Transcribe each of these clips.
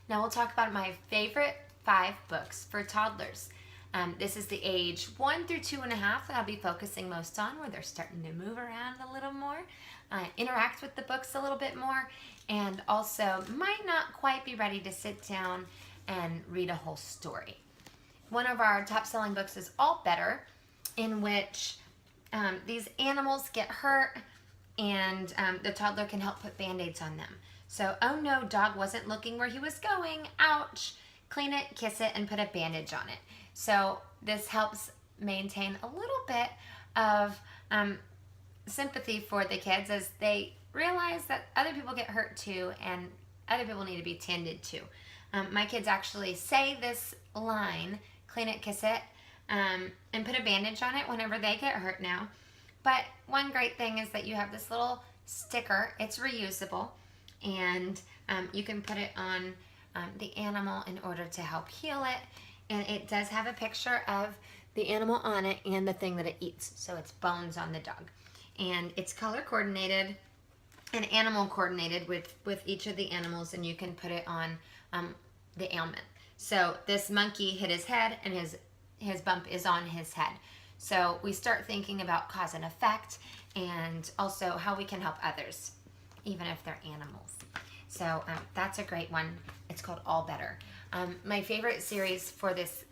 Now we'll talk about my favorite 5 books for toddlers. This is the age 1 through 2.5 that I'll be focusing most on, where they're starting to move around a little more, interact with the books a little bit more, and also might not quite be ready to sit down and read a whole story. One of our top-selling books is All Better, in which these animals get hurt and the toddler can help put band-aids on them. So, oh no, dog wasn't looking where he was going. Ouch. Clean it, kiss it, and put a bandage on it. So this helps maintain a little bit of sympathy for the kids as they realize that other people get hurt too and other people need to be tended to. My kids actually say this line, clean it, kiss it, and put a bandage on it whenever they get hurt now. But one great thing is that you have this little sticker. It's reusable, and you can put it on the animal in order to help heal it. And it does have a picture of the animal on it and the thing that it eats. So it's bones on the dog. And it's color coordinated and animal coordinated with each of the animals, and you can put it on the ailment. So this monkey hit his head, and his bump is on his head. So we start thinking about cause and effect, and also how we can help others, even if they're animals. So that's a great one. It's called All Better. My favorite series for this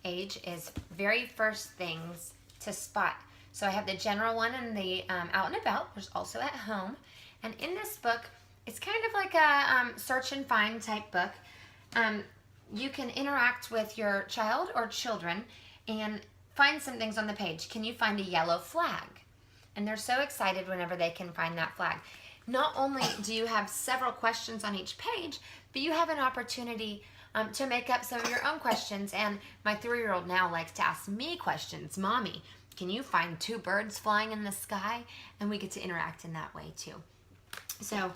age is Very First Things to Spot. So I have the general one and the out and about. There's also at home. And in this book, it's kind of like a search and find type book. You can interact with your child or children and find some things on the page. Can you find a yellow flag? And they're so excited whenever they can find that flag. Not only do you have several questions on each page, but you have an opportunity to make up some of your own questions. And my 3-year-old now likes to ask me questions. Mommy, can you find 2 birds flying in the sky? And we get to interact in that way too. So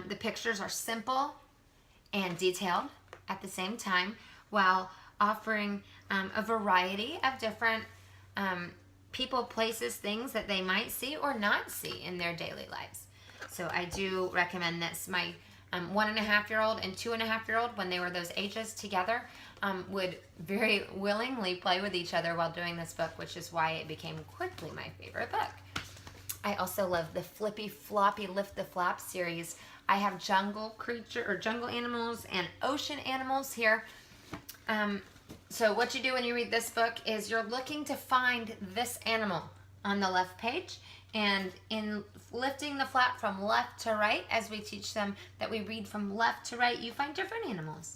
the pictures are simple and detailed at the same time, while offering a variety of different people, places, things that they might see or not see in their daily lives. So I do recommend this. My 1.5-year-old and 2.5-year-old, when they were those ages together, would very willingly play with each other while doing this book, which is why it became quickly my favorite book. I also love the Flippy Floppy Lift the Flap series. I have jungle animals and ocean animals here. So what you do when you read this book is you're looking to find this animal on the left page, and in lifting the flap from left to right, as we teach them that we read from left to right, you find different animals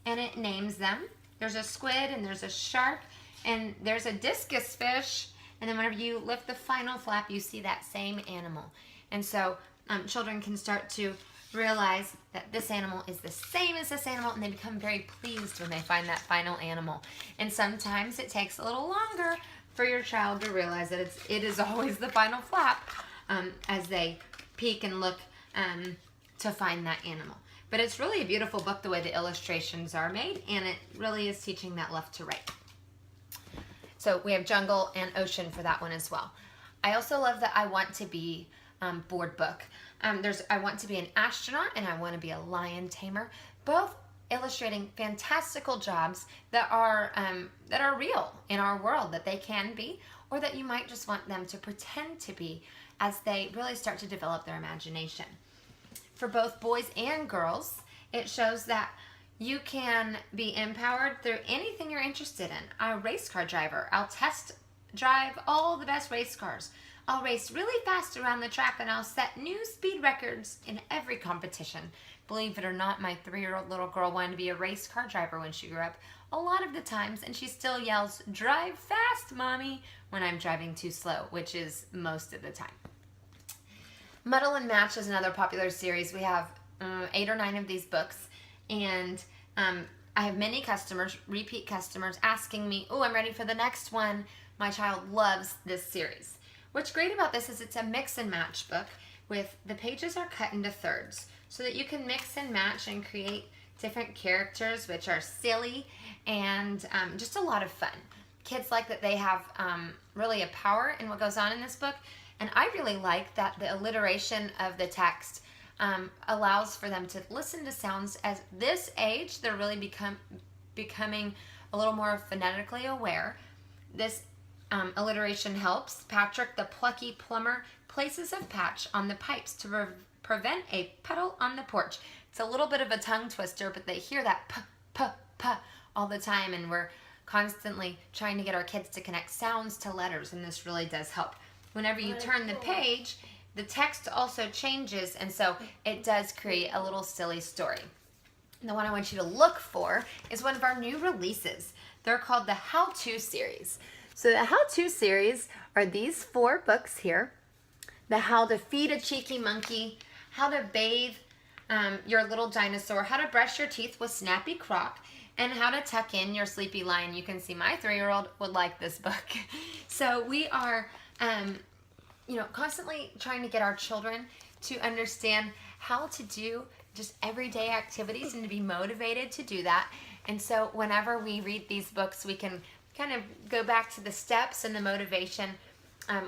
and it names them. There's a squid and there's a shark and there's a discus fish, and then whenever you lift the final flap, you see that same animal. And so children can start to realize that this animal is the same as this animal, and they become very pleased when they find that final animal. And sometimes it takes a little longer for your child to realize that it is always the final flap as they peek and look to find that animal. But it's really a beautiful book the way the illustrations are made, and it really is teaching that left to right. So we have jungle and ocean for that one as well. I also love the I Want to Be board book. There's I Want to Be an Astronaut and I Want to Be a Lion Tamer, both illustrating fantastical jobs that are real in our world, that they can be, or that you might just want them to pretend to be as they really start to develop their imagination. For both boys and girls, it shows that you can be empowered through anything you're interested in. I'm a race car driver. I'll test drive all the best race cars. I'll race really fast around the track, and I'll set new speed records in every competition. Believe it or not, my 3-year-old little girl wanted to be a race car driver when she grew up a lot of the times, and she still yells, "Drive fast, Mommy," when I'm driving too slow, which is most of the time. Muddle and Match is another popular series. We have 8 or 9 of these books, and I have many customers, repeat customers, asking me, "Oh, I'm ready for the next one." My child loves this series. What's great about this is it's a mix and match book with the pages are cut into thirds so that you can mix and match and create different characters, which are silly and just a lot of fun. Kids like that they have really a power in what goes on in this book, and I really like that the alliteration of the text allows for them to listen to sounds. At this age, they're really becoming a little more phonetically aware. This alliteration helps. Patrick, the plucky plumber, places a patch on the pipes to prevent a puddle on the porch. It's a little bit of a tongue twister, but they hear that p, p, p all the time, and we're constantly trying to get our kids to connect sounds to letters, and this really does help. Whenever you turn the page, the text also changes, and so it does create a little silly story. And the one I want you to look for is one of our new releases. They're called the How-To series. So the How-To series are these 4 books here. The How to Feed a Cheeky Monkey, How to Bathe Your Little Dinosaur, How to Brush Your Teeth with Snappy Croc, and How to Tuck in Your Sleepy Lion. You can see my 3-year-old would like this book. So we are constantly trying to get our children to understand how to do just everyday activities and to be motivated to do that. And so whenever we read these books, we can kind of go back to the steps and the motivation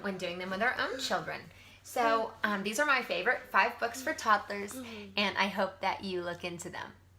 when doing them with our own children. So these are my favorite 5 books for toddlers, and I hope that you look into them.